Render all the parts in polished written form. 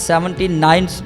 79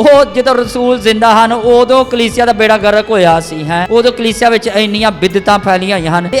ਉਹ ਜਦੋਂ ਰਸੂਲ ਜ਼ਿੰਦਾ ਹਨ ਉਦੋਂ ਕਲੀਸਿਆ ਦਾ ਬੇੜਾ ਗਰਕ ਹੋਇਆ ਸੀ ਹੈ। ਉਦੋਂ ਕਲੀਸਿਆ ਵਿੱਚ ਇੰਨੀਆਂ ਬਿਦਤਾਂ ਫੈਲੀਆਂ ਹੋਈਆਂ ਹਨ ਤੇ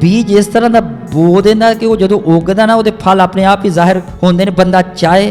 ਬੀਜ ਇਸ ਤਰ੍ਹਾਂ ਦਾ ਬੋ ਦਿੰਦਾ ਕਿ ਉਹ ਜਦੋਂ ਉਗਦਾ ਨਾ ਉਹਦੇ ਫਲ ਆਪਣੇ ਆਪ ਹੀ ਜ਼ਾਹਿਰ ਹੁੰਦੇ ਨੇ, ਬੰਦਾ ਚਾਹੇ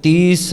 30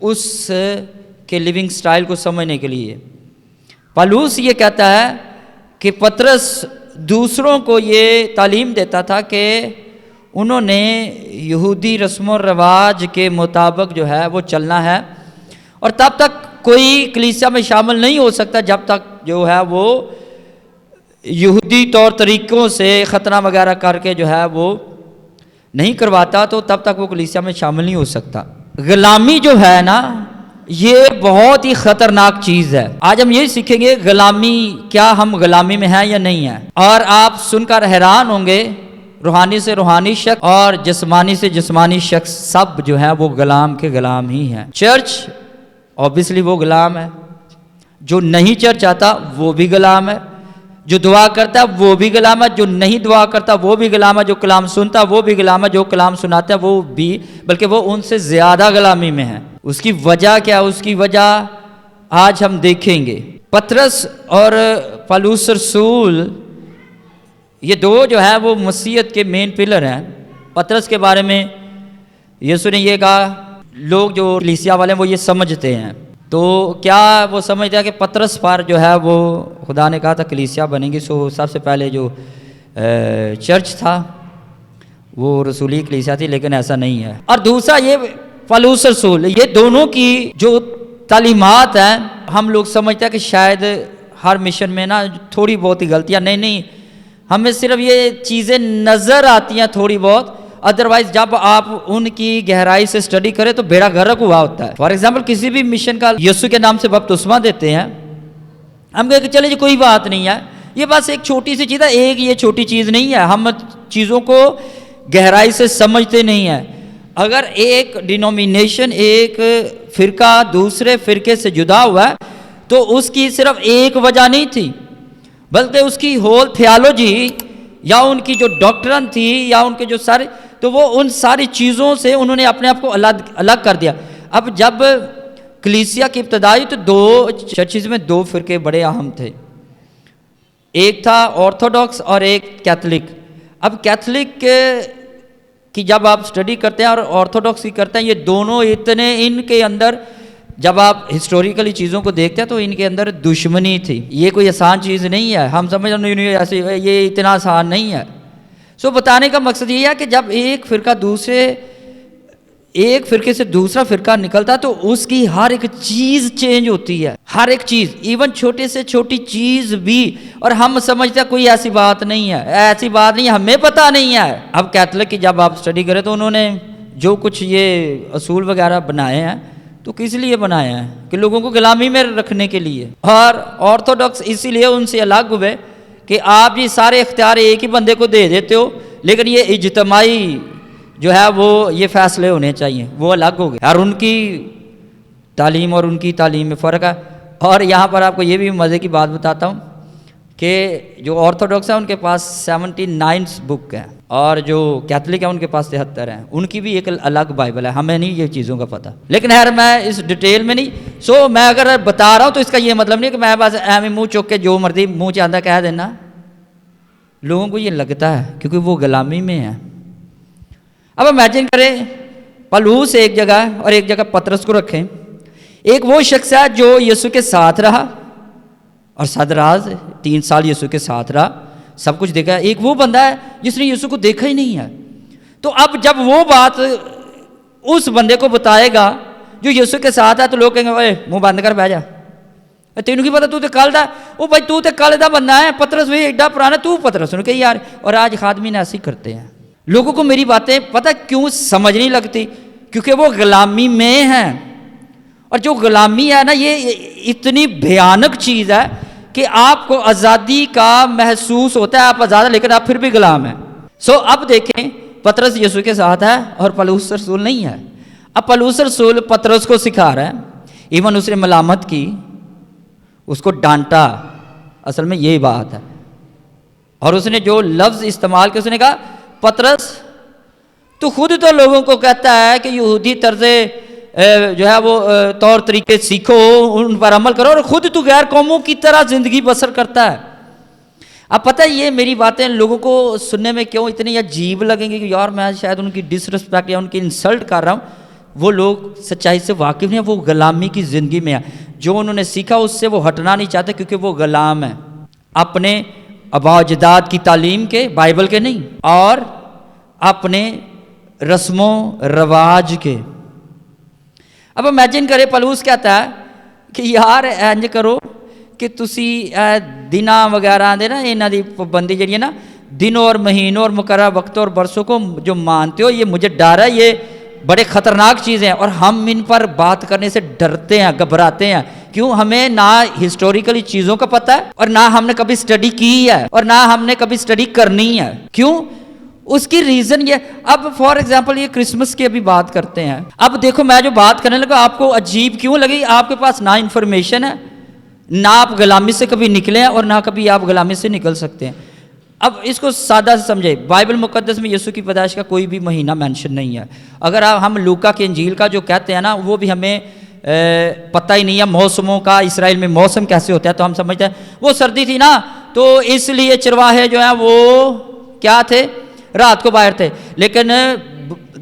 اس کے لیونگ سٹائل کو سمجھنے کے لیے۔ پالوس یہ کہتا ہے کہ پطرس دوسروں کو یہ تعلیم دیتا تھا کہ انہوں نے یہودی رسم و رواج کے مطابق جو ہے وہ چلنا ہے، اور تب تک کوئی کلیسیا میں شامل نہیں ہو سکتا جب تک جو ہے وہ یہودی طور طریقوں سے ختنہ وغیرہ کر کے جو ہے وہ نہیں کرواتا، تو تب تک وہ کلیسیا میں شامل نہیں ہو سکتا۔ غلامی جو ہے نا یہ بہت ہی خطرناک چیز ہے۔ آج ہم یہی سیکھیں گے غلامی، کیا ہم غلامی میں ہیں یا نہیں ہیں، اور آپ سن کر حیران ہوں گے روحانی سے روحانی شخص اور جسمانی سے جسمانی شخص سب جو ہے وہ غلام کے غلام ہی ہیں۔ چرچ اوبیسلی وہ غلام ہے، جو نہیں چرچ آتا وہ بھی غلام ہے، جو دعا کرتا ہے وہ بھی غلام ہے، جو نہیں دعا کرتا وہ بھی غلام ہے، جو کلام سنتا وہ بھی غلام ہے، جو کلام سناتا ہے وہ بھی، بلکہ وہ ان سے زیادہ غلامی میں ہے۔ اس کی وجہ کیا؟ اس کی وجہ آج ہم دیکھیں گے۔ پطرس اور پالوس رسول یہ دو جو ہے وہ مسیحیت کے مین پلر ہیں۔ پطرس کے بارے میں یسوع نے یہ کہا، لوگ جو کلیسیا والے ہیں وہ یہ سمجھتے ہیں، تو کیا وہ سمجھتے ہیں کہ پطرس پر جو ہے وہ خدا نے کہا تھا کلیسیا بنے گی، سو سب سے پہلے جو چرچ تھا وہ رسولی کلیسیا تھی، لیکن ایسا نہیں ہے۔ اور دوسرا یہ پالوس رسول، یہ دونوں کی جو تعلیمات ہیں ہم لوگ سمجھتے ہیں کہ شاید ہر مشن میں نا تھوڑی بہت ہی غلطیاں، نہیں، ہمیں صرف یہ چیزیں نظر آتی ہیں تھوڑی بہت، ادروائز جب آپ ان کی گہرائی سے سٹڈی کریں تو بیڑا غرق ہوا ہوتا ہے۔ فار ایگزامپل کسی بھی مشن کا یسوع کے نام سے بپتسمہ دیتے ہیں، ہم کہتے ہیں چلے جی کوئی بات نہیں ہے، یہ بس ایک چھوٹی سی چیز ہے، ایک یہ چھوٹی چیز نہیں ہے، ہم چیزوں کو گہرائی سے سمجھتے نہیں ہیں۔ اگر ایک ڈینومینیشن، ایک فرقہ دوسرے فرقے سے جدا ہوا ہے تو اس کی صرف ایک وجہ نہیں تھی، بلکہ اس کی ہول تھیالوجی یا ان کی جو ڈاکٹرن تھی یا ان کے جو سارے، تو وہ ان ساری چیزوں سے انہوں نے اپنے آپ کو الگ کر دیا۔ اب جب کلیسیا کی ابتدائی تو دو چرچز میں دو فرقے بڑے اہم تھے، ایک تھا آرتھوڈاکس اور ایک کیتھولک۔ اب کیتھولک کی جب آپ سٹڈی کرتے ہیں اور آرتھوڈاکس کی کرتے ہیں، یہ دونوں اتنے ان کے اندر جب آپ ہسٹوریکلی چیزوں کو دیکھتے ہیں تو ان کے اندر دشمنی تھی۔ یہ کوئی آسان چیز نہیں ہے، ہم سمجھ نہیں ایسے، یہ اتنا آسان نہیں ہے۔ سو بتانے کا مقصد یہ ہے کہ جب ایک فرقے سے دوسرا فرقہ نکلتا تو اس کی ہر ایک چیز چینج ہوتی ہے، ہر ایک چیز، ایون چھوٹے سے چھوٹی چیز بھی، اور ہم سمجھتے ہیں کوئی ایسی بات نہیں ہے، ایسی بات نہیں ہے، ہمیں پتہ نہیں ہے۔ اب کیتھولک کی جب آپ سٹڈی کریں تو انہوں نے جو کچھ یہ اصول وغیرہ بنائے ہیں تو کس لیے بنائے ہیں؟ کہ لوگوں کو غلامی میں رکھنے کے لیے۔ اور آرتھوڈاکس اسی لیے ان سے الگ ہوئے کہ آپ یہ سارے اختیار ایک ہی بندے کو دے دیتے ہو، لیکن یہ اجتماعی جو ہے وہ یہ فیصلے ہونے چاہیے، وہ الگ ہو گئے۔ اور ان کی تعلیم اور ان کی تعلیم میں فرق ہے۔ اور یہاں پر آپ کو یہ بھی مزے کی بات بتاتا ہوں کہ جو آرتھوڈاکس ہیں ان کے پاس 79 بک ہیں، اور جو کیتھولک ہیں ان کے پاس 73 ہیں، ان کی بھی ایک الگ بائبل ہے، ہمیں نہیں یہ چیزوں کا پتہ، لیکن خیر میں اس ڈیٹیل میں نہیں۔ میں اگر بتا رہا ہوں تو اس کا یہ مطلب نہیں کہ میں بس منہ چوک کے جو مرضی منہ چاندہ کہہ دینا، لوگوں کو یہ لگتا ہے کیونکہ وہ غلامی میں ہے۔ اب امیجن کریں پالوس ایک جگہ اور ایک جگہ پطرس کو رکھیں، ایک وہ شخص ہے جو یسوع کے ساتھ رہا اور صدراز 3 سال یسوع کے ساتھ رہا، سب کچھ دیکھا ہے، ایک وہ بندہ ہے جس نے یسوع کو دیکھا ہی نہیں ہے۔ تو اب جب وہ بات اس بندے کو بتائے گا جو یسوع کے ساتھ ہے تو لوگ کہیں گے اوے منہ بند کر بہ جا، تینوں کی پتا تو کل دا، وہ بھائی تو کل دا بندہ ہے، پطرس بھی ایڈا پرانا، تو پطرس نے کہ یار، اور آج خادمین ایسے ہی کرتے ہیں۔ لوگوں کو میری باتیں پتہ کیوں سمجھ نہیں لگتی؟ کیونکہ وہ غلامی میں ہیں، اور جو غلامی ہے نا یہ اتنی بھیانک چیز ہے کہ آپ کو آزادی کا محسوس ہوتا ہے، آپ آزاد ہیں لیکن آپ پھر بھی غلام ہیں۔ اب دیکھیں پطرس یسوع کے ساتھ ہے اور پالوس رسول نہیں ہے۔ اب پالوس رسول پطرس کو سکھا رہا ہے، ایون اس نے ملامت کی، اس کو ڈانٹا، اصل میں یہی بات ہے، اور اس نے جو لفظ استعمال کیا، اس نے کہا پطرس تو خود تو لوگوں کو کہتا ہے کہ یہودی طرز جو ہے وہ طور طریقے سیکھو، ان پر عمل کرو، اور خود تو غیر قوموں کی طرح زندگی بسر کرتا ہے۔ اب پتہ یہ میری باتیں لوگوں کو سننے میں کیوں اتنی عجیب لگیں گی کہ یار میں شاید ان کی ڈس رسپیکٹ یا ان کی انسلٹ کر رہا ہوں، وہ لوگ سچائی سے واقف نہیں ہیں، وہ غلامی کی زندگی میں ہیں، جو انہوں نے سیکھا اس سے وہ ہٹنا نہیں چاہتے کیونکہ وہ غلام ہیں اپنے آباء و اجداد کی تعلیم کے، بائبل کے نہیں، اور اپنے رسم و رواج کے۔ اب امیجن کرے پلوس کہتا ہے کہ یار انج کرو کہ تسی دناں وغیرہ دے نا انہاں دی پابندی جڑی ہے نا، دنوں اور مہینوں اور مقررہ وقتوں اور برسوں کو جو مانتے ہو، یہ مجھے ڈر ہے، یہ بڑے خطرناک چیزیں ہیں اور ہم ان پر بات کرنے سے ڈرتے ہیں، گھبراتے ہیں۔ کیوں؟ ہمیں نہ ہسٹوریکلی چیزوں کا پتہ ہے اور نہ ہم نے کبھی سٹڈی کی ہے اور نہ ہم نے کبھی سٹڈی کرنی ہے۔ کیوں؟ اس کی ریزن یہ، اب فار ایگزامپل یہ کرسمس کی ابھی بات کرتے ہیں، اب دیکھو میں جو بات کرنے لگا آپ کو عجیب کیوں لگی؟ آپ کے پاس نہ انفارمیشن ہے، نہ آپ غلامی سے کبھی نکلے ہیں اور نہ کبھی آپ غلامی سے نکل سکتے ہیں۔ اب اس کو سادہ سے سمجھے، بائبل مقدس میں یسوع کی پیدائش کا کوئی بھی مہینہ مینشن نہیں ہے۔ اگر ہم لوکا کی انجیل کا جو کہتے ہیں نا، وہ بھی ہمیں پتہ ہی نہیں ہے موسموں کا، اسرائیل میں موسم کیسے ہوتا ہے، تو ہم سمجھتے ہیں وہ سردی تھی نا تو اس لیے چرواہے جو ہیں وہ کیا تھے، رات کو باہر تھے۔ لیکن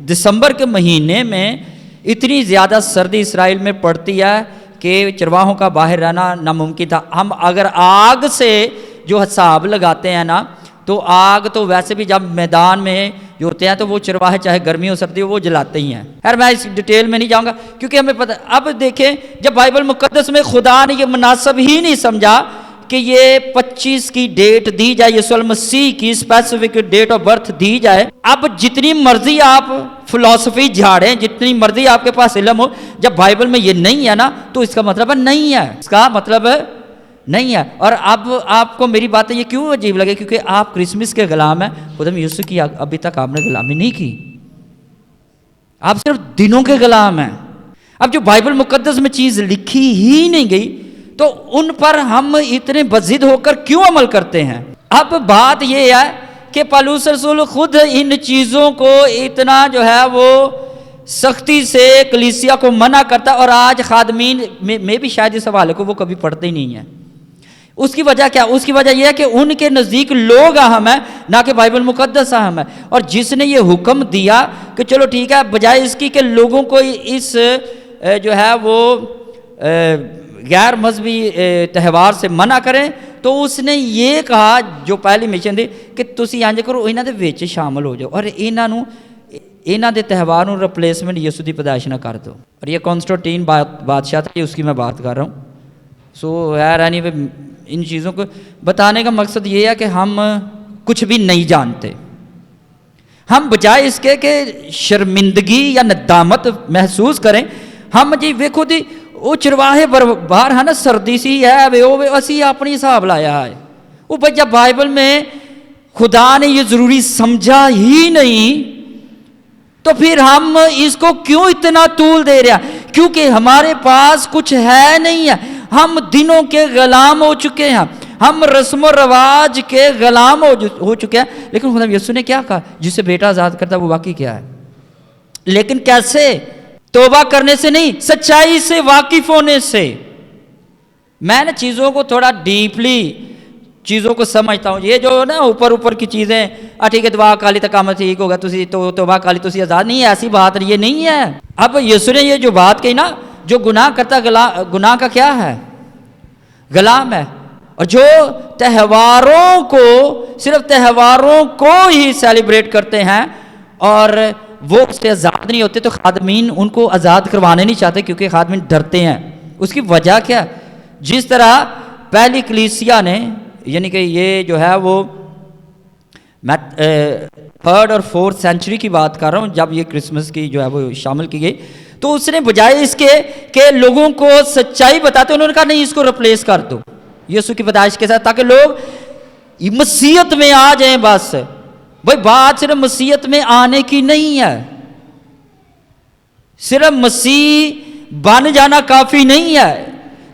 دسمبر کے مہینے میں اتنی زیادہ سردی اسرائیل میں پڑتی ہے کہ چرواہوں کا باہر رہنا ناممکن تھا۔ ہم اگر آگ سے جو حساب لگاتے ہیں نا، تو آگ تو ویسے بھی جب میدان میں جو ہوتے ہیں تو وہ چرواہے چاہے گرمی ہو سردی ہو وہ جلاتے ہی ہیں۔ خیر میں اس ڈیٹیل میں نہیں جاؤں گا کیونکہ ہمیں پتہ۔ اب دیکھیں جب بائبل مقدس میں خدا نے یہ مناسب ہی نہیں سمجھا کہ یہ 25 کی ڈیٹ دی جائے، یسوع المسیح کی اسپیسیفک ڈیٹ آف برتھ دی جائے، اب جتنی مرضی آپ فلسفی جھاڑیں، جتنی مرضی آپ کے پاس علم ہو، جب بائبل میں یہ نہیں ہے نا تو اس کا مطلب ہے نہیں ہے، اس کا مطلب ہے نہیں ہے۔ اور اب آپ کو میری باتیں یہ کیوں عجیب لگے؟ کیونکہ آپ کرسمس کے غلام ہیں، خدا یسوع کی ابھی تک آپ نے غلامی نہیں کی، آپ صرف دنوں کے غلام ہیں۔ اب جو بائبل مقدس میں چیز لکھی ہی نہیں گئی تو ان پر ہم اتنے بضد ہو کر کیوں عمل کرتے ہیں؟ اب بات یہ ہے کہ پالوس رسول خود ان چیزوں کو اتنا جو ہے وہ سختی سے کلیسیا کو منع کرتا، اور آج خادمین میں بھی شاید اس حوالے کو وہ کبھی پڑھتے ہی نہیں ہیں۔ اس کی وجہ کیا؟ اس کی وجہ یہ ہے کہ ان کے نزدیک لوگ اہم ہیں نہ کہ بائبل مقدس اہم ہے، اور جس نے یہ حکم دیا کہ چلو ٹھیک ہے، بجائے اس کی کہ لوگوں کو اس جو ہے وہ غیر مذہبی تہوار سے منع کریں، تو اس نے یہ کہا جو پہلی مشن دی کہ تسی انج کرو، انہاں دے وچ شامل ہو جاؤ اور انہاں دے تہوار نوں ریپلیسمنٹ یسوع دی پیدائش نہ کر دو۔ اور یہ کانسٹنٹین بادشاہ تھا، اس کی میں بات کر رہا ہوں۔ سو یار اینی وے ان چیزوں کو بتانے کا مقصد یہ ہے کہ ہم کچھ بھی نہیں جانتے، ہم بجائے اس کے کہ شرمندگی یا ندامت محسوس کریں، ہم جی ویکھو دی وہ چرواہے باہر ہے نا، سردی سی ہے وہ اسی اپنی حساب لایا ہے۔ وہ بھائی جب بائبل میں خدا نے یہ ضروری سمجھا ہی نہیں تو پھر ہم اس کو کیوں اتنا طول دے رہے ہیں؟ کیونکہ ہمارے پاس کچھ ہے نہیں ہے، ہم دنوں کے غلام ہو چکے ہیں، ہم رسم و رواج کے غلام ہو چکے ہیں۔ لیکن خدا یسوع نے کیا کہا؟ جسے بیٹا آزاد کرتا وہ واقعی کیا ہے؟ لیکن کیسے؟ توبہ کرنے سے نہیں، سچائی سے واقف ہونے سے۔ میں نے چیزوں کو تھوڑا ڈیپلی چیزوں کو سمجھتا ہوں، یہ جو نا اوپر کی چیزیں ٹھیک ہے دعا کالی تک کام ٹھیک ہوگا، تسی تو توبہ کالی تسی آزاد، نہیں، ایسی بات یہ نہیں ہے۔ اب یسوع نے یہ جو بات کہی نا، جو گناہ کرتا گناہ کا کیا ہے؟ غلام ہے، اور جو تہواروں کو صرف تہواروں کو ہی سیلیبریٹ کرتے ہیں اور وہ اس سے آزاد نہیں ہوتے، تو خادمین ان کو آزاد کروانے نہیں چاہتے کیونکہ خادمین ڈرتے ہیں۔ اس کی وجہ کیا؟ جس طرح پہلی کلیسیا نے، یعنی کہ یہ جو ہے وہ میں 3rd اور 4th سینچری کی بات کر رہا ہوں، جب یہ کرسمس کی جو ہے وہ شامل کی گئی، تو اس نے بجائے اس کے کہ لوگوں کو سچائی بتاتے، انہوں نے کہا نہیں، اس کو ریپلیس کر دو یسوع کی پیدائش کے ساتھ، تاکہ لوگ مسیحیت میں آ جائیں۔ بس بھائی بات صرف مسیحیت میں آنے کی نہیں ہے، صرف مسیح بن جانا کافی نہیں ہے۔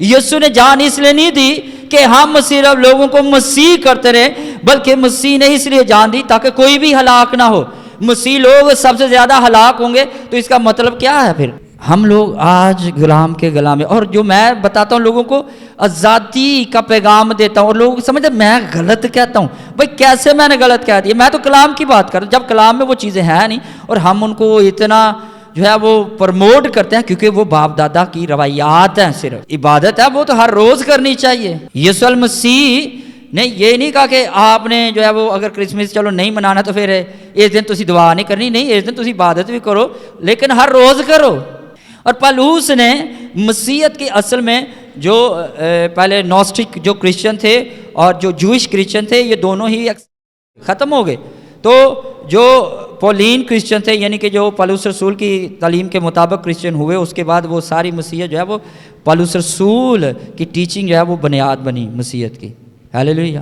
یسوع نے جان اس لیے نہیں دی کہ ہم صرف لوگوں کو مسیح کرتے رہے، بلکہ مسیح نے اس لیے جان دی تاکہ کوئی بھی ہلاک نہ ہو۔ مسیح لوگ سب سے زیادہ ہلاک ہوں گے، تو اس کا مطلب کیا ہے؟ پھر ہم لوگ آج غلام کے غلام ہیں۔ اور جو میں بتاتا ہوں لوگوں کو آزادی کا پیغام دیتا ہوں، اور لوگ سمجھتے ہیں میں غلط کہتا ہوں۔ بھائی کیسے میں نے غلط کہہ دیا؟ میں تو کلام کی بات کر رہا ہوں، جب کلام میں وہ چیزیں ہیں نہیں اور ہم ان کو اتنا جو ہے وہ پرموٹ کرتے ہیں کیونکہ وہ باپ دادا کی روایات ہیں، صرف عبادت ہے وہ تو ہر روز کرنی چاہیے۔ یسوع المسیح نے یہ نہیں کہا کہ آپ نے جو ہے وہ اگر کرسمس چلو نہیں منانا تو پھر اس دن تسی دعا نہیں کرنی، نہیں، اس دن تسی عبادت بھی کرو لیکن ہر روز کرو۔ اور پالوس نے مسیحیت کے اصل میں جو پہلے نوسٹک جو کرسچن تھے اور جو جوئش کرسچن تھے یہ دونوں ہی ختم ہو گئے، تو جو پولین کرسچن تھے یعنی کہ جو پالوس رسول کی تعلیم کے مطابق کرسچن ہوئے، اس کے بعد وہ ساری مسیحیت جو ہے وہ پالوس رسول کی ٹیچنگ جو ہے وہ بنیاد بنی مسیحیت کی۔ ہیلیلویہ۔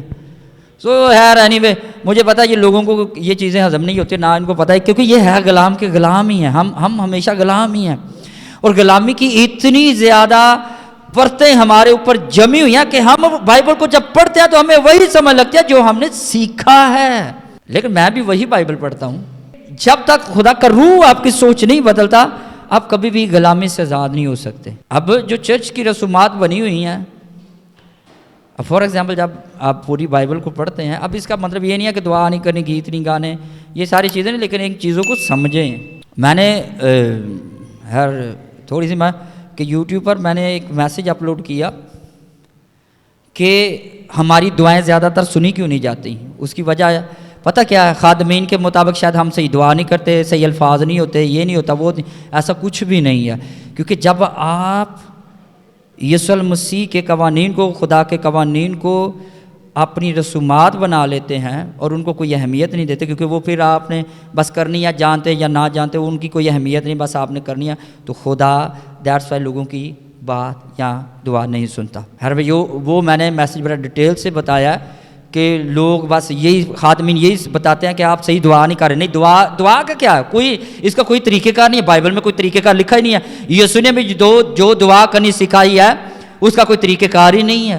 سو خیر اینی وے مجھے پتا یہ لوگوں کو یہ چیزیں ہضم نہیں ہوتی، نہ ان کو پتہ ہے، کیونکہ یہ ہے غلام کے غلام ہی ہیں، ہم ہمیشہ غلام ہی ہیں، اور غلامی کی اتنی زیادہ پرتیں ہمارے اوپر جمی ہوئی ہیں کہ ہم بائبل کو جب پڑھتے ہیں تو ہمیں وہی سمجھ لگتی ہے جو ہم نے سیکھا ہے، لیکن میں بھی وہی بائبل پڑھتا ہوں۔ جب تک خدا کا روح آپ کی سوچ نہیں بدلتا آپ کبھی بھی غلامی سے آزاد نہیں ہو سکتے۔ اب جو چرچ کی رسومات بنی ہوئی ہیں، فار ایگزامپل جب آپ پوری بائبل کو پڑھتے ہیں، اب اس کا مطلب یہ نہیں ہے کہ دعا نہیں کرنی، گیت نہیں گانے، یہ ساری چیزیں نہیں، لیکن ان چیزوں کو سمجھیں۔ میں نے تھوڑی سی کہ یوٹیوب پر میں نے ایک میسیج اپلوڈ کیا کہ ہماری دعائیں زیادہ تر سنی کیوں نہیں جاتی، اس کی وجہ پتہ کیا ہے؟ خادمین کے مطابق شاید ہم صحیح دعا نہیں کرتے، صحیح الفاظ نہیں ہوتے، یہ نہیں ہوتا، وہ ایسا کچھ بھی نہیں ہے، کیونکہ جب آپ یسوع المسیح کے قوانین کو، خدا کے قوانین کو اپنی رسومات بنا لیتے ہیں اور ان کو کوئی اہمیت نہیں دیتے، کیونکہ وہ پھر آپ نے بس کرنی ہے، جانتے یا نہ جانتے ان کی کوئی اہمیت نہیں، بس آپ نے کرنی ہے، تو خدا دیٹس وائی لوگوں کی بات یا دعا نہیں سنتا۔ ہر وہ میں نے میسیج بڑا ڈیٹیل سے بتایا کہ لوگ بس یہی خادمین یہی بتاتے ہیں کہ آپ صحیح دعا نہیں کر رہے، نہیں، دعا کا کیا ہے، کوئی اس کا کوئی طریقہ کار نہیں ہے، بائبل میں کوئی طریقہ کار لکھا ہی نہیں ہے، یسوع نے بھی جو دعا کرنی سکھائی ہے اس کا کوئی طریقہ کار ہی نہیں ہے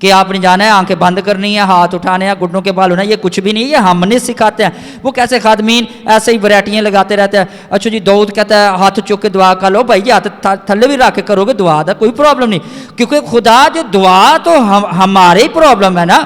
کہ آپ نے جانا ہے آنکھیں بند کرنی ہے، ہاتھ اٹھانے ہیں، گھٹنوں کے بال ہونا ہے، یہ کچھ بھی نہیں ہے، یہ ہم نے سکھاتے ہیں۔ وہ کیسے خادمین ایسے ہی ورائٹیاں لگاتے رہتے ہیں، اچھا جی داؤد کہتا ہے ہاتھ چک کے دعا کر لو، بھائی جی ہاتھ تھلے بھی رکھ کے کرو گے دعا دا کوئی پرابلم نہیں، کیونکہ خدا جو دعا تو ہمارے ہی پرابلم ہے نا،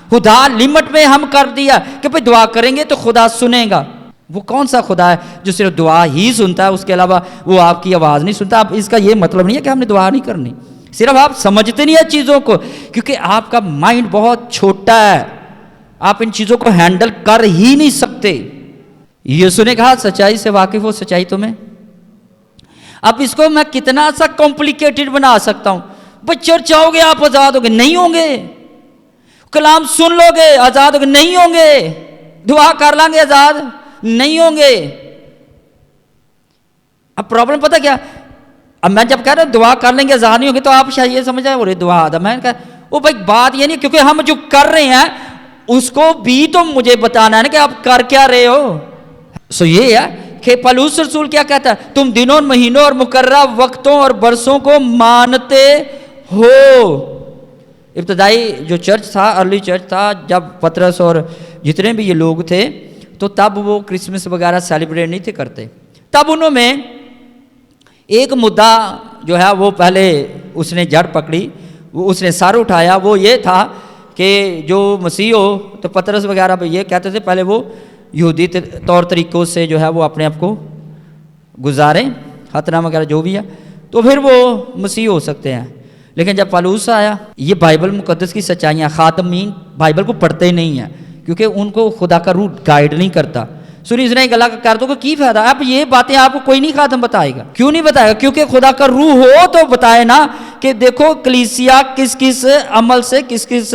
خدا لمٹ میں ہم کر دیا کہ بھائی دعا کریں گے تو خدا سنے گا۔ وہ کون سا خدا ہے جو صرف دعا ہی سنتا ہے، اس کے علاوہ وہ آپ کی آواز نہیں سنتا؟ اب اس کا یہ مطلب نہیں ہے کہ ہم نے دعا نہیں کرنی، صرف آپ سمجھتے نہیں ہیں چیزوں کو، کیونکہ آپ کا مائنڈ بہت چھوٹا ہے، آپ ان چیزوں کو ہینڈل کر ہی نہیں سکتے۔ یسوع نے کہا سچائی سے واقف ہو، سچائی تمہیں۔ اب اس کو میں کتنا سا کمپلیکیٹڈ بنا سکتا ہوں؟ بھئی چرچ آؤ گے آپ آزاد ہو گے؟ نہیں ہوں گے۔ کلام سن لو گے آزاد ہو گے؟ نہیں ہوں گے۔ دعا کر لیں گے آزاد؟ نہیں ہوں گے۔ اب پرابلم پتہ کیا؟ اب میں جب کہہ رہا ہوں دعا کر لیں گے آزاد نہیں ہوں گے تو آپ شاید یہ سمجھ جائے وہ دعا آدھا، میں نے کہا وہ بھائی بات یہ نہیں، کیونکہ ہم جو کر رہے ہیں اس کو بھی تو مجھے بتانا ہے نا کہ آپ کر کیا رہے ہو۔ سو یہ ہے کہ پالوس رسول کیا کہتا ہے؟ تم دنوں مہینوں اور مقررہ وقتوں اور برسوں کو مانتے ہو۔ ابتدائی جو چرچ تھا، ارلی چرچ تھا، جب پطرس اور جتنے بھی یہ لوگ تھے تو تب وہ کرسمس وغیرہ سیلیبریٹ نہیں تھے کرتے، تب انہوں میں ایک مدعا جو ہے وہ پہلے اس نے جڑ پکڑی، وہ اس نے سر اٹھایا، وہ یہ تھا کہ جو مسیح ہو تو پطرس وغیرہ بھی یہ کہتے تھے پہلے وہ یہودی طور طریقوں سے جو ہے وہ اپنے آپ کو گزاریں، ختنہ وغیرہ جو بھی ہے، تو پھر وہ مسیح ہو سکتے ہیں۔ لیکن جب پالوس آیا، یہ بائبل مقدس کی سچائیاں، خادمین بائبل کو پڑھتے ہی نہیں ہیں کیونکہ ان کو خدا کا روح گائیڈ نہیں کرتا۔ سنی سنائی گلا کر دو کہ کی فائدہ؟ اب یہ باتیں آپ کو کوئی نہیں خادم بتائے گا، کیوں نہیں بتائے گا؟ کیونکہ خدا کا روح ہو تو بتائے نا کہ دیکھو کلیسیا کس کس عمل سے کس کس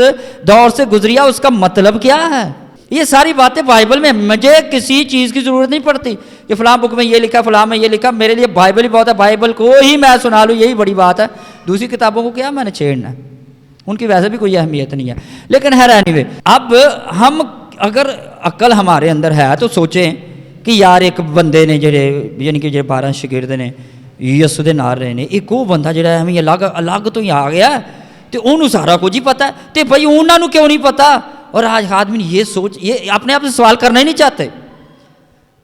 دور سے گزریا، اس کا مطلب کیا ہے۔ یہ ساری باتیں بائبل میں، مجھے کسی چیز کی ضرورت نہیں پڑتی کہ فلاں بک میں یہ لکھا، فلاں میں یہ لکھا، میرے لیے بائبل ہی بہت ہے، بائبل کو ہی میں سنا لوں یہی بڑی بات ہے، دوسری کتابوں کو کیا میں نے چھیڑنا ہے، ان کی ویسے بھی کوئی اہمیت نہیں ہے۔ لیکن ہے اینی اب ہم اگر عقل ہمارے اندر ہے تو سوچیں کہ یار ایک بندے نے جڑے یعنی کہ جو 12 شاگرد نے یسوع دے نال رہے نے، ایک وہ بندہ جڑا ہمیں الگ تو ہی آ گیا تو انہوں سارا کچھ ہی پتا ہے، تو بھائی انہوں نے کیوں نہیں پتا؟ اور آج آدمی یہ سوچ، یہ اپنے آپ سے سوال کرنا ہی نہیں چاہتے۔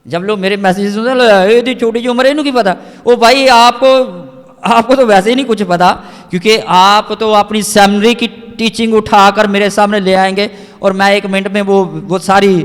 جب لوگ میرے میسیج سنتے چھوٹی سی عمر ہے انہوں کی پتا، وہ بھائی آپ کو تو ویسے ہی نہیں کچھ پتا، کیونکہ آپ تو اپنی سیمنری کی ٹیچنگ اٹھا کر میرے سامنے لے آئیں گے اور میں 1 منٹ میں وہ ساری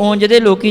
ਉਂਝ ਦੇ ਲੋਕੀ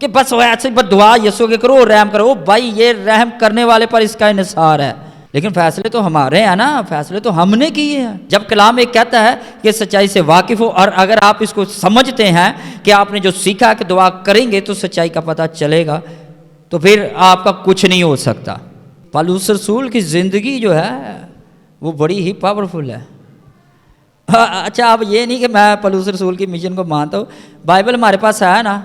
کہ بس وہ ایسے بس دعا یسوع کے کرو، رحم کرو. بھائی یہ رحم کرنے والے پر اس کا انحصار ہے، لیکن فیصلے تو ہمارے ہیں نا، فیصلے تو ہم نے کیے ہیں. جب کلام ایک کہتا ہے کہ سچائی سے واقف ہو، اور اگر آپ اس کو سمجھتے ہیں کہ آپ نے جو سیکھا کہ دعا کریں گے تو سچائی کا پتہ چلے گا، تو پھر آپ کا کچھ نہیں ہو سکتا. پالوس رسول کی زندگی جو ہے وہ بڑی ہی پاورفل ہے. اچھا اب یہ نہیں کہ میں پالوس رسول کی مشن کو مانتا ہوں، بائبل ہمارے پاس ہے نا،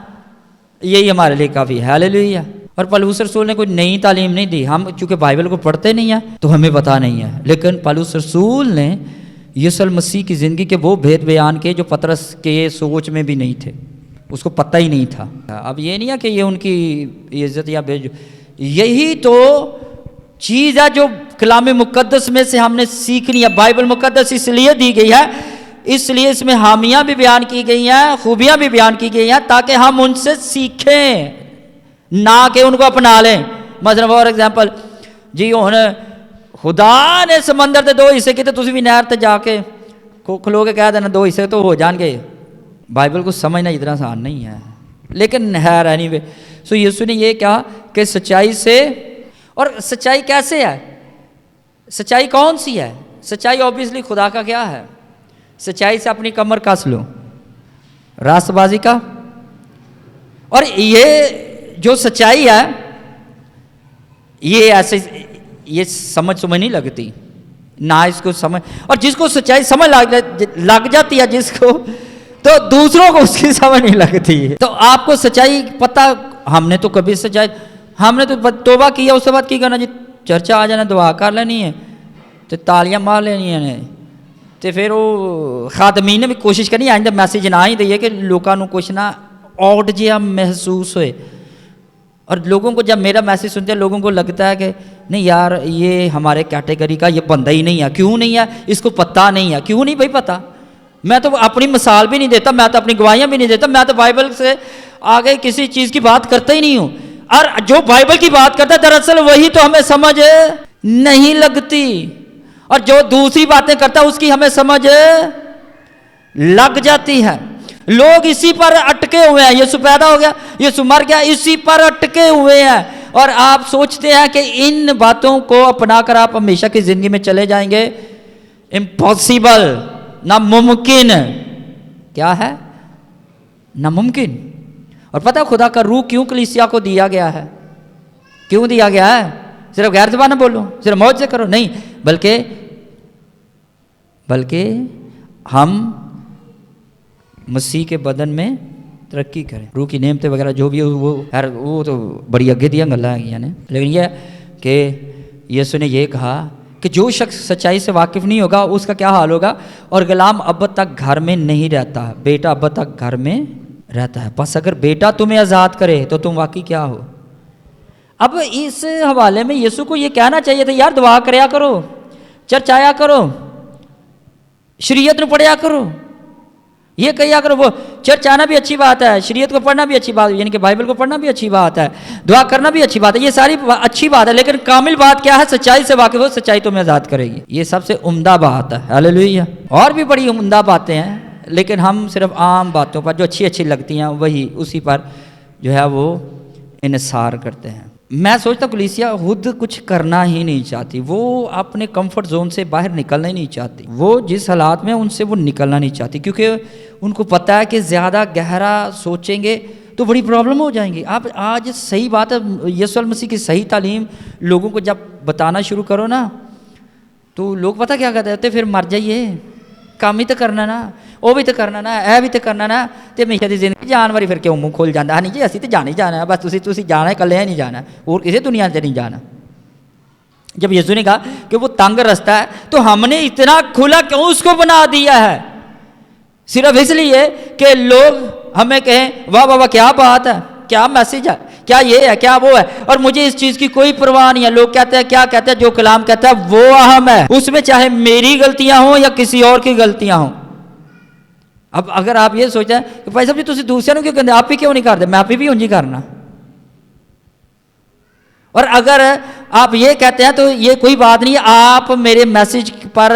یہی ہمارے لیے کافی ہے. ہاللیلویہ. اور پالوس رسول نے کوئی نئی تعلیم نہیں دی. ہم چونکہ بائبل کو پڑھتے نہیں ہیں تو ہمیں پتہ نہیں ہے، لیکن پالوس رسول نے یسوع المسیح کی زندگی کے وہ بھید بیان کیے جو پطرس کے سوچ میں بھی نہیں تھے، اس کو پتہ ہی نہیں تھا. اب یہ نہیں ہے کہ یہ ان کی عزت یا یہی تو چیز ہے جو کلام مقدس میں سے ہم نے سیکھنی ہے. بائبل مقدس اس لیے دی گئی ہے، اس لیے اس میں حامیاں بھی بیان کی گئی ہیں، خوبیاں بھی بیان کی گئی ہیں، تاکہ ہم ان سے سیکھیں نہ کہ ان کو اپنا لیں. مثلا فار ایگزامپل جی ہن خدا نے سمندر کے 2 حصے کیتے، تسی بھی نہر تے جا کے کھلو کے کہہ دینا 2 حصے تو ہو جان گے. بائبل کو سمجھنا اتنا آسان نہیں ہے، لیکن ہے اینی وے. سو یسوع نے یہ کہا کہ سچائی سے، اور سچائی کیسے ہے، سچائی کون سی ہے؟ سچائی اوبیسلی خدا کا کیا ہے؟ سچائی سے اپنی کمر کس لو، راست بازی کا. اور یہ جو سچائی ہے یہ ایسے یہ سمجھ نہیں لگتی نہ اس کو سمجھ، اور جس کو سچائی سمجھ لگ جاتی ہے جس کو، تو دوسروں کو اس کی سمجھ نہیں لگتی. تو آپ کو سچائی پتہ، ہم نے تو کبھی سچائی، ہم نے تو توبہ کیا، اس کے بعد کی کرنا جی، چرچ آ جانا، دعا کر لینی ہے تو تالیاں مار لینی ہیں، تو پھر وہ خادمین نے بھی کوشش کرنی آئندہ میسیج نہ ہی دئیے کہ لوگوں کو کچھ نہ آؤٹ جہا محسوس ہوئے. اور لوگوں کو جب میرا میسیج سنتے ہیں لوگوں کو لگتا ہے کہ نہیں یار یہ ہمارے کیٹیگری کا یہ بندہ ہی نہیں ہے. کیوں نہیں ہے؟ اس کو پتہ نہیں ہے. کیوں نہیں بھائی پتہ؟ میں تو اپنی مثال بھی نہیں دیتا، میں تو اپنی گواہیاں بھی نہیں دیتا، میں تو بائبل سے آگے کسی چیز کی بات کرتا ہی نہیں ہوں. اور جو بائبل کی بات کرتا ہے دراصل وہی تو ہمیں سمجھ نہیں لگتی، اور جو دوسری باتیں کرتا ہے اس کی ہمیں سمجھ لگ جاتی ہے. لوگ اسی پر اٹکے ہوئے ہیں. یسوع پیدا ہو گیا، یسوع مر گیا، اسی پر اٹکے ہوئے ہیں، اور آپ سوچتے ہیں کہ ان باتوں کو اپنا کر آپ ہمیشہ کی زندگی میں چلے جائیں گے. امپاسبل، ناممکن. کیا ہے؟ ناممکن. اور پتہ ہے خدا کا روح کیوں کلیسیا کو دیا گیا ہے؟ کیوں دیا گیا ہے؟ صرف غیر زبانیں بولو، صرف معجزے کرو؟ نہیں، بلکہ ہم مسیح کے بدن میں ترقی کریں. روح کی نعمتیں وغیرہ جو بھی ہے وہ تو بڑی اگے دیا گلا ہے. لیکن یہ کہ یسوع نے یہ کہا کہ جو شخص سچائی سے واقف نہیں ہوگا اس کا کیا حال ہوگا؟ اور غلام اب تک گھر میں نہیں رہتا، بیٹا اب تک گھر میں رہتا ہے. بس اگر بیٹا تمہیں آزاد کرے تو تم واقعی کیا ہو؟ اب اس حوالے میں یسوع کو یہ کہنا چاہیے تھا یار دعا کریا کرو، چرچ آیا کرو، شریعت نو پڑھیا کرو، یہ کہیا کرو. وہ چرچ آنا بھی اچھی بات ہے، شریعت کو پڑھنا بھی اچھی بات ہے، یعنی کہ بائبل کو پڑھنا بھی اچھی بات ہے، دعا کرنا بھی اچھی بات ہے، یہ ساری اچھی بات ہے، لیکن کامل بات کیا ہے؟ سچائی سے واقف ہو، سچائی تمہیں آزاد کرے گی. یہ سب سے عمدہ بات ہے. ہاللیلویہ. اور بھی بڑی عمدہ باتیں ہیں، لیکن ہم صرف عام باتوں پر جو اچھی لگتی ہیں وہی اسی پر جو ہے وہ انحصار کرتے ہیں. میں سوچتا ہوں کلیسیا خود کچھ کرنا ہی نہیں چاہتی، وہ اپنے کمفرٹ زون سے باہر نکلنا ہی نہیں چاہتی. وہ جس حالات میں ان سے وہ نکلنا نہیں چاہتی، کیونکہ ان کو پتہ ہے کہ زیادہ گہرا سوچیں گے تو بڑی پرابلم ہو جائیں گی. آپ آج صحیح بات ہے، یسوع المسیح کی صحیح تعلیم لوگوں کو جب بتانا شروع کرو نا تو لوگ پتہ کیا کہتے ہیں؟ پھر مر جائیے، کام ہی تو کرنا نا، وہ بھی تو کرنا نا، اے بھی تو کرنا نا، تو ہمیشہ دی زندگی جان واری پھر کیوں منہ کھول جاتا ہے؟ نہیں جی اسی تو جانا ہی جانا ہے، بس تسی جانا ہے، کلے نہیں جانا، اور کسی دنیا سے نہیں جانا. جب یسوع نے کہا کہ وہ تنگ رستہ ہے تو ہم نے اتنا کھلا کیوں اس کو بنا دیا ہے؟ صرف اس لیے کہ لوگ ہمیں کہیں واہ واہ واہ کیا بات ہے، کیا میسیج ہے، کیا یہ ہے، کیا وہ ہے، اور مجھے اس چیز کی کوئی پرواہ نہیں ہے. لوگ کہتے ہیں کیا کہتے ہیں؟ جو کلام کہتا ہے وہ اہم ہے، اس میں چاہے میری غلطیاں ہوں یا کسی اور کی غلطیاں ہوں. اب اگر آپ یہ سوچیں کہ بھائی صاحب جی تسی دوسرے کیوں کہتے آپ ہی کیوں نہیں کرتے؟ میں آپ ہی بھی ہوں جی کرنا. اور اگر آپ یہ کہتے ہیں تو یہ کوئی بات نہیں، آپ میرے میسیج پر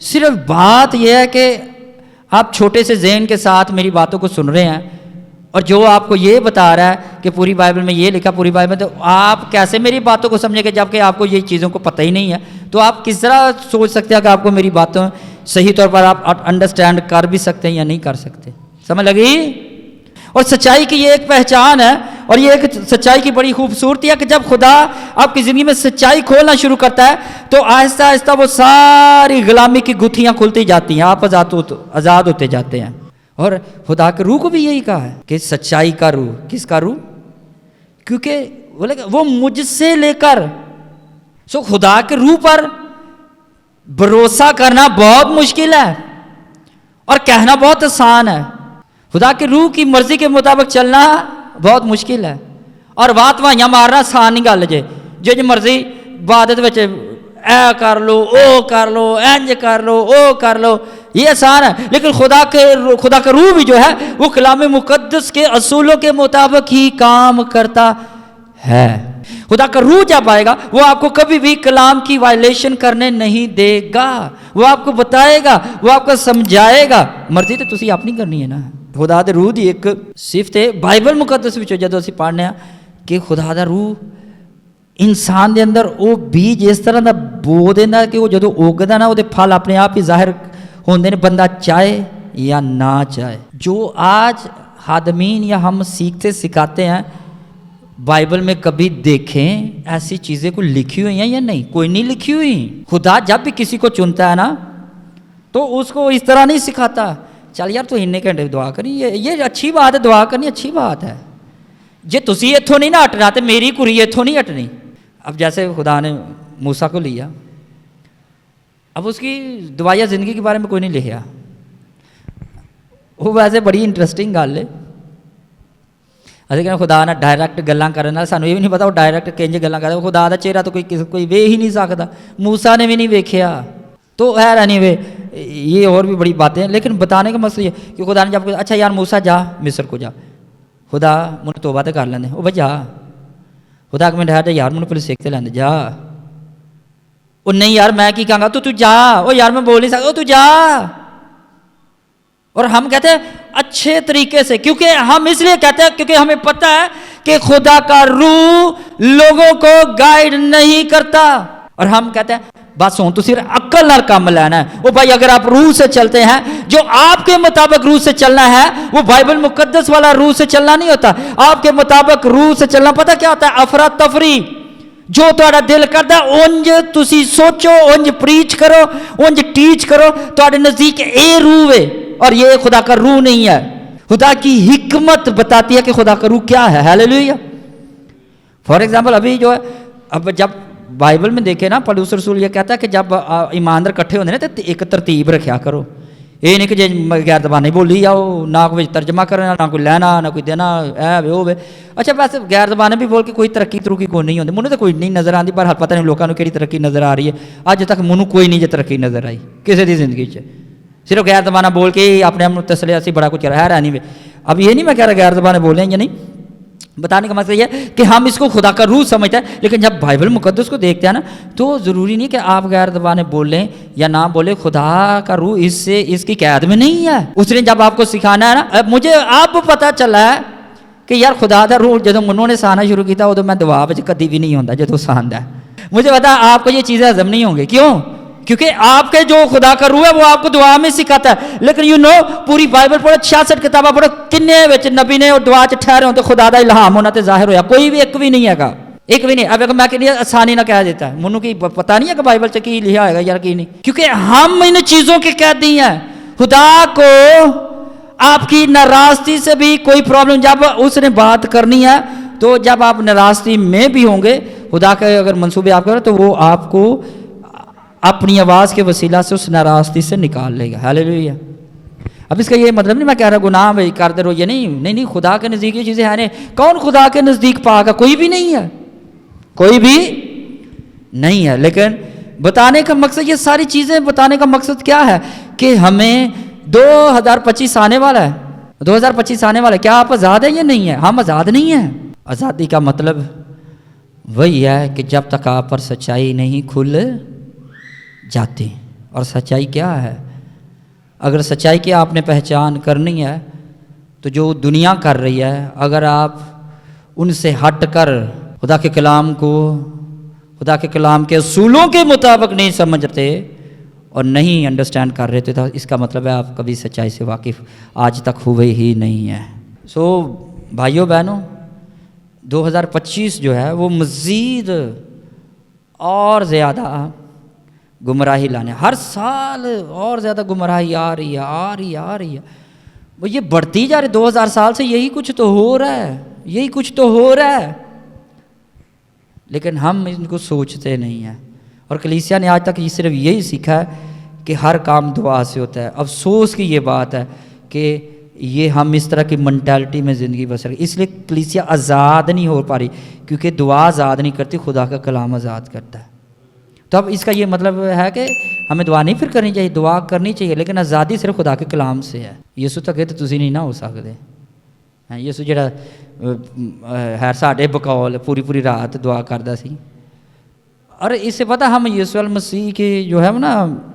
صرف بات یہ ہے کہ آپ چھوٹے سے ذہن کے ساتھ میری باتوں کو سن رہے ہیں اور جو آپ کو یہ بتا رہا ہے کہ پوری بائبل میں یہ لکھا، پوری بائبل میں، تو آپ کیسے میری باتوں کو سمجھیں گے جب کہ آپ کو یہ چیزوں کو پتہ ہی نہیں ہے؟ تو آپ کس طرح سوچ سکتے ہیں کہ آپ کو میری باتوں صحیح طور پر آپ انڈرسٹینڈ کر بھی سکتے ہیں یا نہیں کر سکتے؟ سمجھ لگی؟ اور سچائی کی یہ ایک پہچان ہے، اور یہ ایک سچائی کی بڑی خوبصورتی ہے کہ جب خدا آپ کی زندگی میں سچائی کھولنا شروع کرتا ہے تو آہستہ آہستہ وہ ساری غلامی کی گتھیاں کھلتی جاتی ہیں، آپ آزاد ہوتے جاتے ہیں۔ اور خدا کے روح کو بھی یہی کہا ہے کہ سچائی کا روح، کس کا روح؟ کیونکہ وہ مجھ سے لے کر خدا کے روح پر بھروسہ کرنا بہت مشکل ہے اور کہنا بہت آسان ہے۔ خدا کے روح کی مرضی کے مطابق چلنا بہت مشکل ہے، اور وات وائیاں مارنا آسان نہیں گل جے جو مرضی عبادت وچ اے کر لو، او کر لو، انج کر لو، او کر لو، یہ آسان ہے۔ لیکن خدا کا روح بھی جو ہے وہ کلام مقدس کے اصولوں کے مطابق ہی کام کرتا ہے۔ خدا کا روح جب آئے گا وہ آپ کو کبھی بھی کلام کی وائلیشن کرنے نہیں دے گا، وہ آپ کو بتائے گا، وہ آپ کو سمجھائے گا۔ مرضی تو تسی اپنی کرنی ہے نا۔ خدا دے روح دی ایک صفت ہے بائبل مقدس وچ جدوں اسی پڑھنے ہاں کہ خدا دا روح انسان دے اندر وہ بیج اس طرح دا بو دیندا کہ وہ جدوں اگدا نا وہ دے پھل اپنے آپ ہی ظاہر ہوندے نے، بندہ چاہے یا نہ چاہے۔ جو آج خادمین یا ہم سیکھتے سکھاتے ہیں بائبل میں کبھی دیکھیں ایسی چیزیں کوئی لکھی ہوئی ہیں یا نہیں؟ کوئی نہیں لکھی ہوئی۔ خدا جب بھی کسی کو چنتا ہے نا تو اس کو اس طرح نہیں سکھاتا چل یار تو اننے گھنٹے دعا کریں، یہ اچھی بات ہے، دعا کرنی اچھی بات ہے، جے تسی اتھوں نہیں نہ ہٹنا تو میری کری اتھوں نہیں ہٹنی۔ اب جیسے خدا نے موسیٰ کو لیا، اب اس کی دعائیہ زندگی کے بارے میں کوئی نہیں لکھا، وہ ویسے بڑی انٹرسٹنگ گل ہے۔ اصل کہ خدا نے ڈائریکٹ گلاں کرنا، سانوں یہ بھی نہیں پتا وہ ڈائریکٹ کنج گلاں کردا، خدا دا چہرہ تو کوئی وے ہی نہیں سکتا، موسیٰ نے بھی نہیں ویکھیا۔ تو خیر اینی وے یہ اور بھی بڑی باتیں ہیں، لیکن بتانے کا مسئلہ یہ کہ خدا نے جب اچھا یار موسیٰ جا مصر کو جا، خدا مجھے توبہ تو کر لینے، وہ بھائی جا، خدا کہ میں ڈھا یار مجھے پہلے سیکھتے لینے جا، وہ نہیں یار میں کی کہاں گا تو جا، وہ یار میں بول نہیں سکتا، تو جا۔ اور ہم کہتے ہیں اچھے طریقے سے، کیونکہ ہم اس لیے کہتے ہیں کیونکہ ہمیں پتہ ہے کہ خدا کا روح لوگوں کو گائیڈ نہیں کرتا، اور ہم کہتے ہیں بس ہوں تو صرف عقل نال کام لینا ہے۔ وہ بھائی اگر آپ روح سے چلتے ہیں، جو آپ کے مطابق روح سے چلنا ہے وہ بائبل مقدس والا روح سے چلنا نہیں ہوتا۔ آپ کے مطابق روح سے چلنا پتہ کیا ہوتا ہے؟ افراتفری، جو تہاڈا دل کردا اونج تسی سوچو، اونج پریچ کرو، اونج ٹیچ کرو، تہاڈے نزدیک اے روح ہے، اور یہ خدا کا روح نہیں ہے۔ خدا کی حکمت بتاتی ہے کہ خدا کا روح کیا ہے۔ ہیلیلویا۔ فار ایگزامپل ابھی جو ہے، اب جب بائبل میں دیکھیں نا پولس رسول یہ کہتا ہے کہ جب ایماندار کٹھے ہوندے نا تو ایک ترتیب رکھیا کرو، یہ نہیں کہ جی غیر زبانی بولی جاؤ، نہ کوئی ترجمہ کرنا، نہ کوئی لینا، نہ کوئی دینا، اے وہ اچھا ویسے غیر زبانی بھی بول کے کوئی ترقی کوئی نہیں ہوتی، مجھے تو کوئی نہیں نظر آتی، پر پتہ نہیں لوگوں کو کہڑی ترقی نظر آ رہی ہے۔ اج تک مجھے کوئی نہیں جی ترقی نظر آئی کسی دی زندگی چ، صرف غیر زبانہ بول کے اپنے آپ کو تسلیا سی بڑا کچھ ہے رہا نہیں۔ اب یہ نہیں میں کہہ رہا غیر زبانیں بولیں یا نہیں، بتانے کا مطلب یہ ہے کہ ہم اس کو خدا کا روح سمجھتے ہیں، لیکن جب بائبل مقدس کو دیکھتے ہیں نا تو ضروری نہیں کہ آپ غیر زبانیں بولیں یا نہ بولیں، خدا کا روح اس کی قید میں نہیں ہے۔ اس نے جب آپ کو سکھانا ہے نا، مجھے آپ پتہ چلا ہے کہ یار خدا دا روح جب انہوں نے سانا شروع کیا ادو میں دعا وچ کدی بھی نہیں ہوندا جدوں ساندا ہے۔ مجھے پتا آپ کو یہ چیزیں ہضم نہیں ہوں گی، کیوں؟ کیونکہ آپ کے جو خدا کا روح ہے وہ آپ کو دعا میں سکھاتا ہے، لیکن پوری بائبل پڑھو، 66 کتاباں پڑھو، کنے وچ نبی نے اور دعا چ ٹھہرے ہوں تو خدا دا الہام ہونا تے ظاہر ہویا، کوئی بھی ایک بھی نہیں ہے گا، ایک بھی نہیں۔ اب میں کہ آسانی نہ کہہ دیتا ہے، منو کی پتہ نہیں ہے کہ بائبل سے کی لکھا ہے یار کی نہیں، کیونکہ ہم ان چیزوں کے قیدی ہیں۔ خدا کو آپ کی ناراضگی سے بھی کوئی پرابلم، جب اس نے بات کرنی ہے تو جب آپ ناراضگی میں بھی ہوں گے، خدا کے اگر منصوبے آپ کریں تو وہ آپ کو اپنی آواز کے وسیلہ سے اس ناراضگی سے نکال لے گا۔ ہیلیلویا۔ اب اس کا یہ مطلب نہیں میں کہہ رہا گناہ بھائی کر دے رہو، یہ نہیں، خدا کے نزدیک یہ چیزیں ہیں نہیں۔ کون خدا کے نزدیک پاک ہے؟ کوئی بھی نہیں ہے، کوئی بھی نہیں ہے۔ لیکن بتانے کا مقصد، یہ ساری چیزیں بتانے کا مقصد کیا ہے کہ ہمیں 2025 آنے والا ہے، 2025 آنے والا ہے، کیا آپ آزاد ہیں یا نہیں ہیں؟ ہم آزاد نہیں ہیں۔ آزادی کا مطلب وہی ہے کہ جب تک آپ پر سچائی نہیں کھل جاتی اور سچائی کیا ہے؟ اگر سچائی کی آپ نے پہچان کرنی ہے تو جو دنیا کر رہی ہے، اگر آپ ان سے ہٹ کر خدا کے کلام کو، خدا کے کلام کے اصولوں کے مطابق نہیں سمجھتے اور نہیں انڈرسٹینڈ کر رہے تھے، تو اس کا مطلب ہے آپ کبھی سچائی سے واقف آج تک ہوئے ہی نہیں ہیں۔ بھائیوں بہنوں، 2025 جو ہے وہ مزید اور زیادہ گمراہی لانے، ہر سال اور زیادہ گمراہی آ رہی ہے، وہ یہ بڑھتی جا رہی، 2000 سال سے یہی کچھ تو ہو رہا ہے، لیکن ہم ان کو سوچتے نہیں ہیں۔ اور کلیسیا نے آج تک صرف یہی سیکھا ہے کہ ہر کام دعا سے ہوتا ہے۔ افسوس کی یہ بات ہے کہ یہ ہم اس طرح کی منٹیلٹی میں زندگی بسر، اس لیے کلیسیا آزاد نہیں ہو پا رہی، کیونکہ دعا آزاد نہیں کرتی، خدا کا کلام آزاد کرتا ہے۔ تو اب اس کا یہ مطلب ہے کہ ہمیں دعا نہیں پھر کرنی چاہیے، دعا کرنی چاہیے، لیکن آزادی صرف خدا کے کلام سے ہے۔ یسوع تو کہتے تسی نہیں نہ ہو سکتے، یسوع جڑا ہے ساڈے بقول پوری رات دعا کردا سی۔ اور اس سے پتہ ہم یسوع المسیح کی جو ہے نا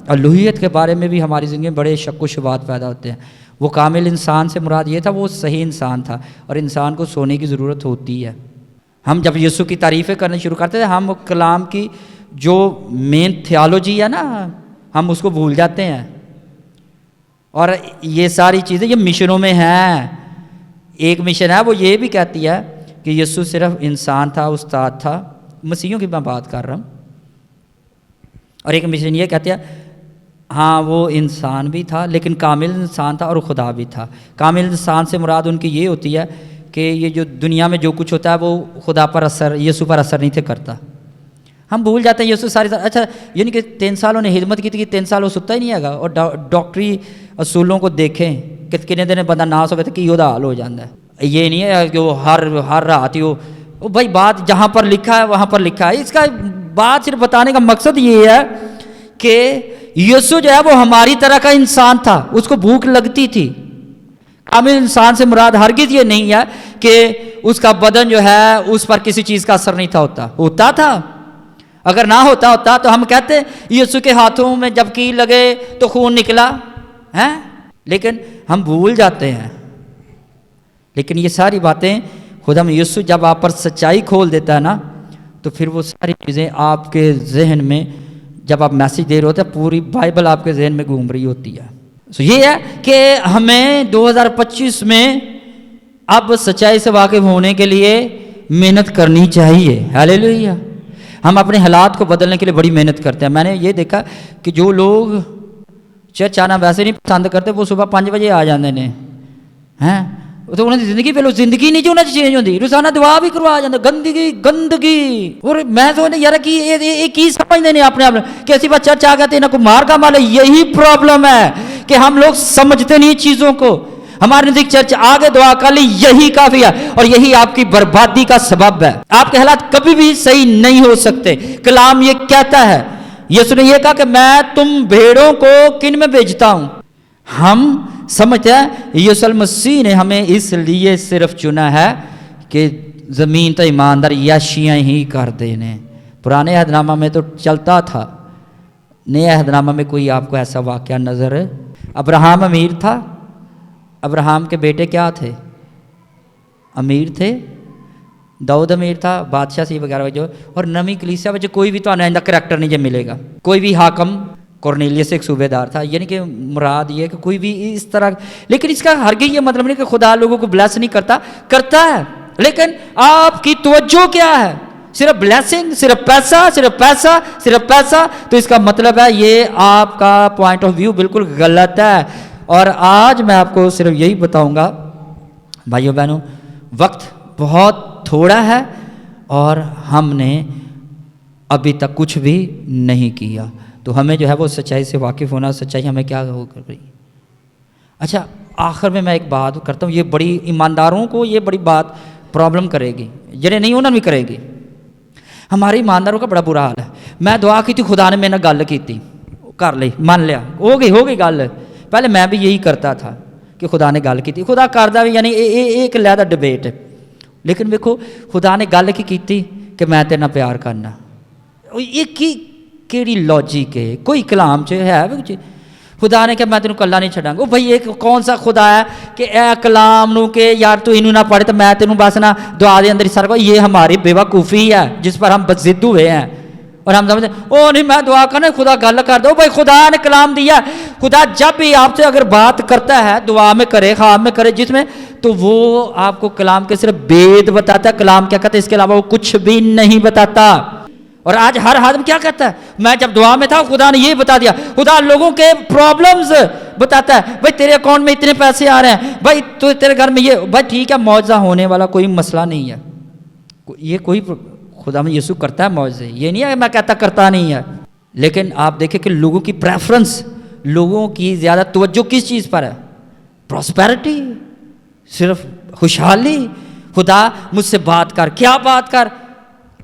الوہیت کے بارے میں بھی ہماری زندگی میں بڑے شک و شبہات پیدا ہوتے ہیں۔ وہ کامل انسان سے مراد یہ تھا وہ صحیح انسان تھا، اور انسان کو سونے کی ضرورت ہوتی ہے۔ ہم جب یسوع کی تعریفیں کرنے شروع کرتے تھے، ہم کلام کی جو مین تھیالوجی ہے نا، ہم اس کو بھول جاتے ہیں، اور یہ ساری چیزیں یہ مشنوں میں ہیں۔ ایک مشن ہے وہ یہ بھی کہتی ہے کہ یسوع صرف انسان تھا، استاد تھا، مسیحیوں کی میں بات کر رہا ہوں، اور ایک مشن یہ کہتی ہے ہاں وہ انسان بھی تھا لیکن کامل انسان تھا اور خدا بھی تھا۔ کامل انسان سے مراد ان کی یہ ہوتی ہے کہ یہ جو دنیا میں جو کچھ ہوتا ہے وہ خدا پر اثر، یسوع پر اثر نہیں تھے کرتا۔ ہم بھول جاتے ہیں یسوع اچھا یعنی کہ 3 سالوں نے خدمت کی تھی کہ 3 سال وہ ستا ہی نہیں ہے گا، اور ڈاکٹری اصولوں کو دیکھیں کہ کتنے دن بندہ ناس ہوگا تو کی وہ حال ہو جاتا ہے۔ یہ نہیں ہے کہ وہ ہر رات ہی وہ بھائی بات جہاں پر لکھا ہے وہاں پر لکھا ہے۔ اس کا بات صرف بتانے کا مقصد یہ ہے کہ یسوع جو ہے وہ ہماری طرح کا انسان تھا، اس کو بھوک لگتی تھی۔ کامل انسان سے مراد ہرگز یہ نہیں ہے کہ اس کا بدن جو ہے اس پر کسی چیز کا اثر نہیں تھا، ہوتا تھا۔ اگر نہ ہوتا تو ہم کہتے یسوع کے ہاتھوں میں جب کیل لگے تو خون نکلا ہے، لیکن ہم بھول جاتے ہیں۔ لیکن یہ ساری باتیں خدا میں یسوع جب آپ پر سچائی کھول دیتا ہے نا، تو پھر وہ ساری چیزیں آپ کے ذہن میں جب آپ میسیج دے رہے ہوتے ہیں، پوری بائبل آپ کے ذہن میں گھوم رہی ہوتی ہے۔ یہ ہے کہ ہمیں 2025 میں اب سچائی سے واقف ہونے کے لیے محنت کرنی چاہیے۔ ہاللیلویہ۔ ہم اپنے حالات کو بدلنے کے لیے بڑی محنت کرتے ہیں۔ میں نے یہ دیکھا کہ جو لوگ چرچ آنا ویسے نہیں پسند کرتے، وہ صبح 5 بجے آ جاندے نے، ہیں تو انہوں نے زندگی پہلو زندگی نہیں جو انہیں چینج ہوتی، روزانہ دعا بھی کروا جاندے، گندگی۔ اور میں سوچتا یار کہ یہ کی سمجھتے نہیں اپنے آپ کہ اسی بات چرچ آ گئے تو انہیں کو مار کا مال ہے۔ یہی پرابلم ہے کہ ہم لوگ سمجھتے نہیں چیزوں کو۔ ہمارے نزدیک چرچ آگے دعا کر لی یہی کافی ہے، اور یہی آپ کی بربادی کا سبب ہے۔ آپ کے حالات کبھی بھی صحیح نہیں ہو سکتے۔ کلام یہ کہتا ہے، یسوع نے یہ کہا کہ میں تم بھیڑوں کو کن میں بھیجتا ہوں۔ ہم سمجھتے ہیں یسوع المسیح نے ہمیں اس لیے صرف چنا ہے کہ زمین تو ایماندار یاشیاں ہی کر دینے۔ پرانے عہد نامہ میں تو چلتا تھا، نئے عہد نامہ میں کوئی آپ کو ایسا واقعہ نظر؟ ابراہم امیر تھا، ابراہم کے بیٹے کیا تھے؟ امیر تھے۔ داؤد امیر تھا، بادشاہ سی وغیرہ جو، اور نمی کلیسیا وچ کوئی بھی تو آئندہ کریکٹر نہیں جو ملے گا۔ کوئی بھی حاکم، کورنیلیس ایک صوبے دار تھا، یعنی کہ مراد یہ کہ کوئی بھی اس طرح، لیکن اس کا ہرگز یہ مطلب نہیں کہ خدا لوگوں کو بلیس نہیں کرتا ہے، لیکن آپ کی توجہ کیا ہے؟ صرف بلیسنگ، صرف پیسہ، تو اس کا مطلب ہے یہ آپ کا پوائنٹ آف ویو بالکل غلط ہے۔ اور آج میں آپ کو صرف یہی بتاؤں گا بھائیوں بہنوں، وقت بہت تھوڑا ہے اور ہم نے ابھی تک کچھ بھی نہیں کیا، تو ہمیں جو ہے وہ سچائی سے واقف ہونا۔ سچائی ہمیں کیا ہو کر رہی؟ اچھا آخر میں ایک بات کرتا ہوں، یہ بڑی ایمانداروں کو یہ بڑی بات پرابلم کرے گی، جنہیں نہیں انہوں نے بھی کرے گی۔ ہمارے ایمانداروں کا بڑا برا حال ہے۔ میں دعا کی تھی، خدا نے میرے نال گل کی تھی، کر لی، مان لیا، ہو گئی گل۔ پہلے میں بھی یہی کرتا تھا کہ خدا نے گل کی تھی، خدا کردا بھی، یعنی ایک علیحدہ ڈبیٹ۔ لیکن دیکھو خدا نے گل کی تھی کہ میں تیرے نال پیار کرنا، یہ کیڑی لوجک ہے کوئی کلام چ ہے خدا نے کہ میں تینوں کلا نہیں چھڈاں گا. بھائی ایک کون سا خدا ہے کہ اے کلام نو کہ یار تو اینو نہ پڑھ تو میں تینوں بس نہ دعا دے اندر ہی سارا. یہ ہماری بے وقوفی ہے جس پر ہم ضد ہوئے ہیں اور ہم سمجھتے ہیں او نہیں میں دعا کرنا خدا گل کر دو. بھائی خدا نے کلام دیا. خدا جب بھی آپ سے اگر بات کرتا ہے دعا میں کرے خواب میں کرے جس میں تو وہ آپ کو کلام کے صرف بید بتاتا ہے. کلام کیا کہتا ہے اس کے علاوہ وہ کچھ بھی نہیں بتاتا. اور آج ہر آدمی کیا کہتا ہے میں جب دعا میں تھا خدا نے یہ بتا دیا. خدا لوگوں کے پرابلمز بتاتا ہے. بھائی تیرے اکاؤنٹ میں اتنے پیسے آ رہے ہیں, بھائی تو تیرے گھر میں یہ. بھائی ٹھیک ہے معجزہ ہونے والا کوئی مسئلہ نہیں ہے. یہ کوئی خدا میں یسوع کرتا ہے معجزے, یہ نہیں ہے میں کہتا کرتا نہیں ہے. لیکن آپ دیکھیں کہ لوگوں کی پریفرنس, لوگوں کی زیادہ توجہ کس چیز پر ہے؟ پراسپیرٹی, صرف خوشحالی. خدا مجھ سے بات کر. کیا بات کر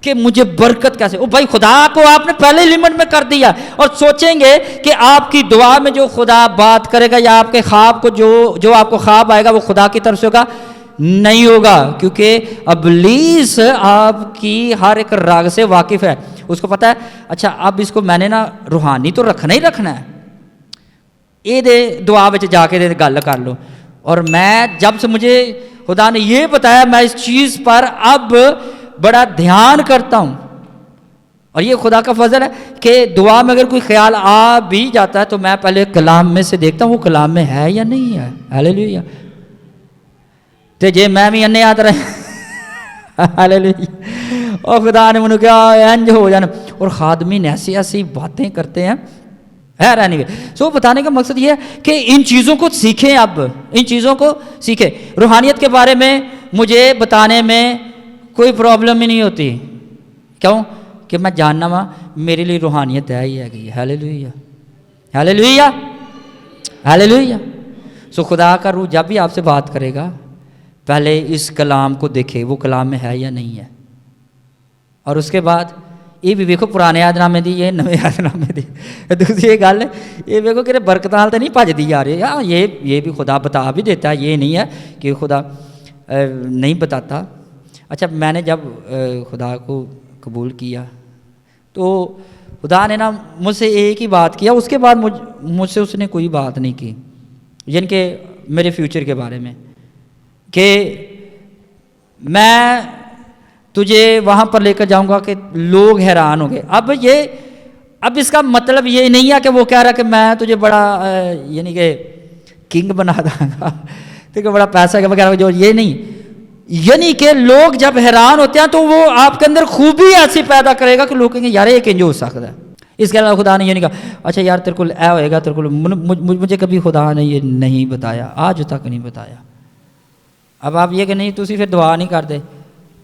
کہ مجھے برکت کیسے. او بھائی خدا کو آپ نے پہلے لمٹ میں کر دیا اور سوچیں گے کہ آپ کی دعا میں جو خدا بات کرے گا یا آپ کے خواب کو جو آپ کو خواب آئے گا وہ خدا کی طرف سے ہوگا نہیں ہوگا. کیونکہ ابلیس آپ کی ہر ایک راگ سے واقف ہے. اس کو پتہ ہے اچھا اب اس کو میں نے نا روحانی تو رکھنا ہی رکھنا ہے, یہ دے دعا وچ جا کے گل کر لو. اور میں جب سے مجھے خدا نے یہ بتایا میں اس چیز پر اب بڑا دھیان کرتا ہوں. اور یہ خدا کا فضل ہے کہ دعا میں اگر کوئی خیال آ بھی جاتا ہے تو میں پہلے کلام میں سے دیکھتا ہوں وہ کلام میں ہے یا نہیں ہے. ہاللیلویا. تے جے میں بھی انے یاد رہے ہاللیلویا اور خدا نے منو کیا انج ہو جانا. اور خادمین ایسی ایسی باتیں کرتے ہیں نہیں. سو بتانے کا مقصد یہ ہے کہ ان چیزوں کو سیکھیں. اب ان چیزوں کو سیکھیں. روحانیت کے بارے میں مجھے بتانے میں کوئی پرابلم ہی نہیں ہوتی. کیوں کہ میں جاننا وا میرے لیے روحانیت ہے ہی ہے گئی. ہاللیلویا ہاللیلویا ہاللیلویا. سو خدا کا روح جب بھی آپ سے بات کرے گا پہلے اس کلام کو دیکھے وہ کلام میں ہے یا نہیں ہے. اور اس کے بعد یہ بھی دیکھو پرانے عہد نامے دی یہ نویں عہد نامے دی دوسری گل یہ دیکھو کہ برکت نال تو نہیں بھجدی جا رہی. ہاں یہ بھی خدا بتا بھی دیتا ہے, یہ نہیں ہے کہ خدا نہیں بتاتا. اچھا میں نے جب خدا کو قبول کیا تو خدا نے نا مجھ سے ایک ہی بات کیا. اس کے بعد مجھ سے اس نے کوئی بات نہیں کی یعنی کہ میرے فیوچر کے بارے میں کہ میں تجھے وہاں پر لے کر جاؤں گا کہ لوگ حیران ہوں گے. اب اس کا مطلب یہ نہیں ہے کہ وہ کہہ رہا کہ میں تجھے بڑا یعنی کہ کنگ بنا دوں گا تو بڑا پیسہ کے وغیرہ جو یہ نہیں, یعنی کہ لوگ جب حیران ہوتے ہیں تو وہ آپ کے اندر خوبی ایسی پیدا کرے گا کہ لوگ کہیں گے یار یہ کنج ہو سکتا ہے. اس کے علاوہ خدا نے یہ نہیں کہا اچھا یار تیرے کو اے ہوئے گا تیرے کو. مجھے کبھی خدا نے یہ نہیں بتایا, آج تک نہیں بتایا. اب آپ یہ کہ نہیں تسی پھر دعا نہیں کرتے.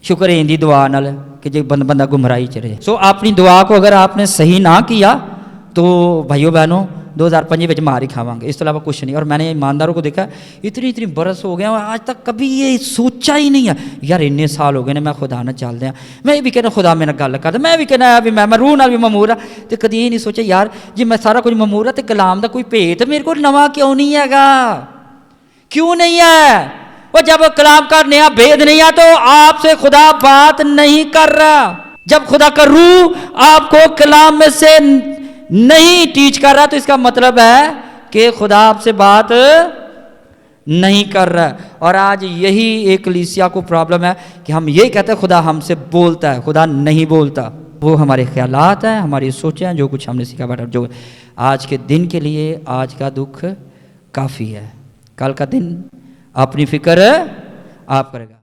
شکر ہے اندی دعا نال کہ جی بندہ گمراہی چ رہے. سو اپنی دعا کو اگر آپ نے صحیح نہ کیا تو بھائیو بہنوں 2005 میں مار ہی کھاواں گے, اس کے علاوہ کچھ نہیں. اور میں نے ایمانداروں کو دیکھا اتنی برس ہو گیا آج تک کبھی یہ سوچا ہی نہیں ہے یار اتنے سال ہو گئے میں خدا نہ چل دیا. میں بھی کہنا خدا میرے گل کردا, میں بھی کہنا بھی میں روح نال بھی مامور ہاں. تو کدی یہ نہیں سوچا یار جی میں سارا کچھ مامور ہاں تو کلام دا کوئی بھیت میرے کو نواں کیوں نہیں ہے گا, کیوں نہیں ہے. وہ جب کلام کا نیا بھید نہیں ہے تو آپ سے خدا بات نہیں کر رہا. جب خدا کا روح آپ کو کلام میں سے نہیں ٹیچ کر رہا تو اس کا مطلب ہے کہ خدا آپ سے بات نہیں کر رہا. اور آج یہی ایک کلیسیا کو پرابلم ہے کہ ہم یہ کہتے ہیں خدا ہم سے بولتا ہے, خدا نہیں بولتا. وہ ہمارے خیالات ہیں, ہماری سوچیں ہیں, جو کچھ ہم نے سیکھا بیٹھا. جو آج کے دن کے لیے آج کا دکھ کافی ہے, کل کا دن اپنی فکر آپ کرے گا.